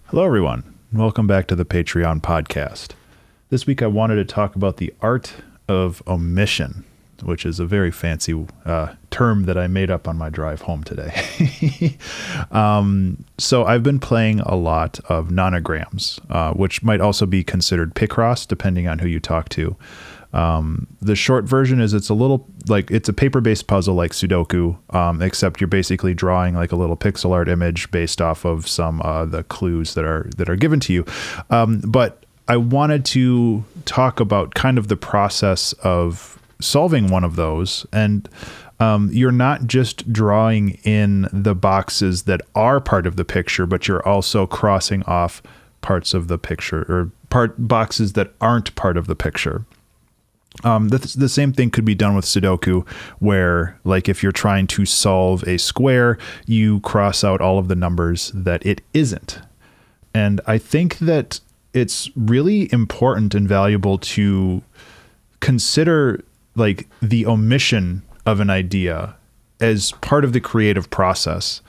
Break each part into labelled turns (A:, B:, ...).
A: Hello, everyone. Welcome back to the Patreon podcast. This week I wanted to talk about the art of omission, which is a very fancy term that I made up on my drive home today. So I've been playing a lot of nonograms, which might also be considered Picross, depending on who you talk to. The short version is it's a paper-based puzzle like Sudoku, except you're basically drawing like a little pixel art image based off of some the clues that are given to you. But I wanted to talk about kind of the process of solving one of those, and you're not just drawing in the boxes that are part of the picture, but you're also crossing off parts of the picture or boxes that aren't part of the picture. The same thing could be done with Sudoku, where like if you're trying to solve a square, you cross out all of the numbers that it isn't. And I think that it's really important and valuable to consider like the omission of an idea as part of the creative process.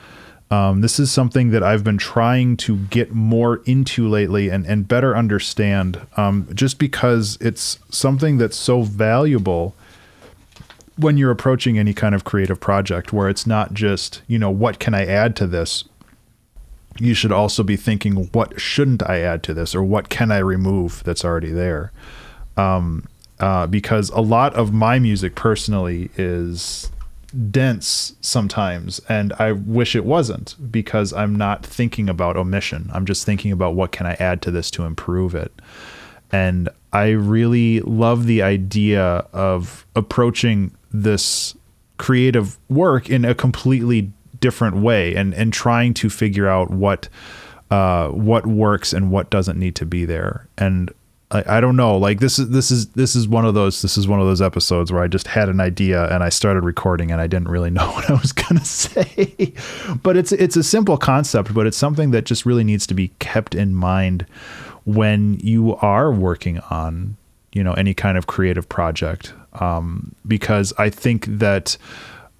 A: This is something that I've been trying to get more into lately and better understand, just because it's something that's so valuable when you're approaching any kind of creative project, where it's not just, what can I add to this? You should also be thinking, what shouldn't I add to this? Or what can I remove that's already there? Because a lot of my music personally is dense sometimes, and I wish it wasn't, because I'm not thinking about omission. I'm just thinking about what can I add to this to improve it. And I really love the idea of approaching this creative work in a completely different way and trying to figure out what works and what doesn't need to be there. And I don't know, like this is one of those episodes where I just had an idea and I started recording and I didn't really know what I was going to say. But it's a simple concept, but it's something that just really needs to be kept in mind when you are working on, any kind of creative project. Because I think that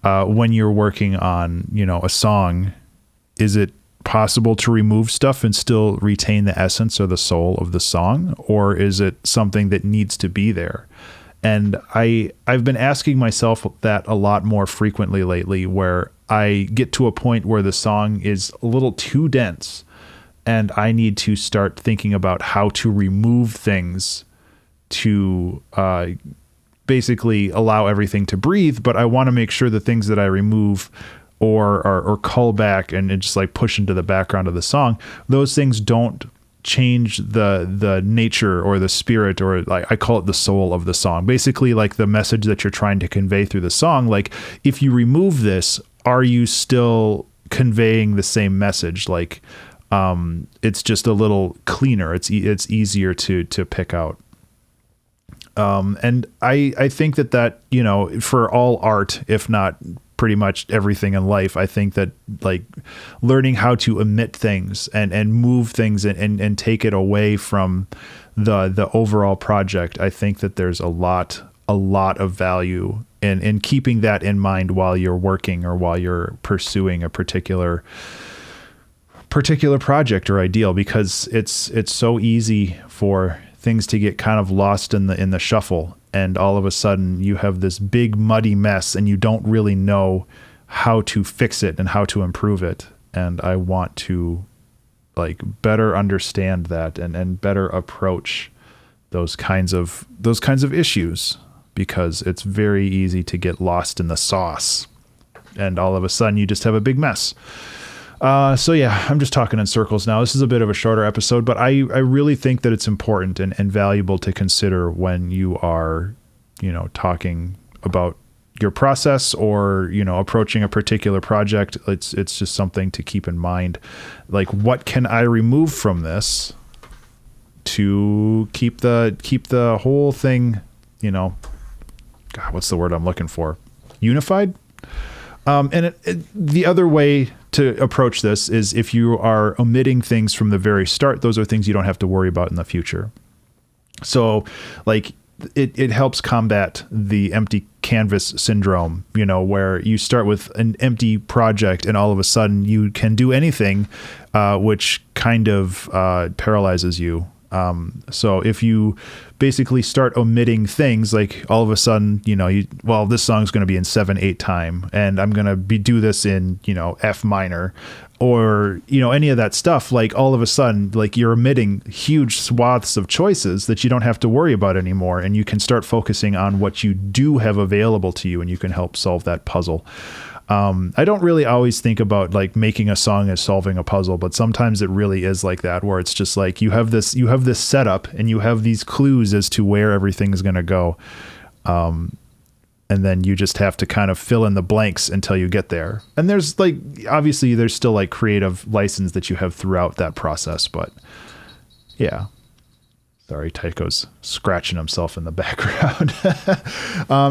A: when you're working on, a song, is it possible to remove stuff and still retain the essence or the soul of the song? Or is it something that needs to be there? And I've been asking myself that a lot more frequently lately, where I get to a point where the song is a little too dense and I need to start thinking about how to remove things to basically allow everything to breathe. But I want to make sure the things that I remove or call back and just like push into the background of the song, those things don't change the nature or the spirit, or like I call it the soul of the song. Basically, like the message that you're trying to convey through the song. Like if you remove this, are you still conveying the same message? Like it's just a little cleaner. It's easier to pick out. And I think that, for all art, if not pretty much everything in life, I think that like learning how to omit things and move things and take it away from the overall project, I think that there's a lot of value in keeping that in mind while you're working or while you're pursuing a particular project or ideal, because it's so easy for things to get kind of lost in the shuffle, and all of a sudden you have this big muddy mess and you don't really know how to fix it and how to improve it. And I want to like better understand that and better approach those kinds of issues, because it's very easy to get lost in the sauce and all of a sudden you just have a big mess. So yeah, I'm just talking in circles now. This is a bit of a shorter episode, but I really think that it's important and valuable to consider when you are, talking about your process or, approaching a particular project. It's just something to keep in mind. Like, what can I remove from this to keep the whole thing, God, what's the word I'm looking for? Unified? And the other way to approach this is if you are omitting things from the very start, those are things you don't have to worry about in the future. So like it helps combat the empty canvas syndrome, you know, where you start with an empty project and all of a sudden you can do anything, which kind of paralyzes you. So if you basically start omitting things, like all of a sudden, you know, well, this song's going to be in 7/8 time and I'm going to do this in, you know, F minor, or, you know, any of that stuff, like all of a sudden, like you're omitting huge swaths of choices that you don't have to worry about anymore. And you can start focusing on what you do have available to you, and you can help solve that puzzle. I don't really always think about like making a song as solving a puzzle, but sometimes it really is like that, where it's just like you have this setup and you have these clues as to where everything is going to go. And then you just have to kind of fill in the blanks until you get there. And there's like, obviously there's still like creative license that you have throughout that process, but yeah. Sorry, Tycho's scratching himself in the background.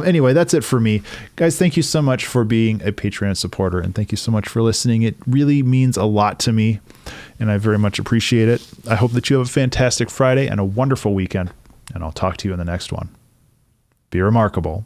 A: Anyway, that's it for me. Guys, thank you so much for being a Patreon supporter, and thank you so much for listening. It really means a lot to me, and I very much appreciate it. I hope that you have a fantastic Friday and a wonderful weekend, and I'll talk to you in the next one. Be remarkable.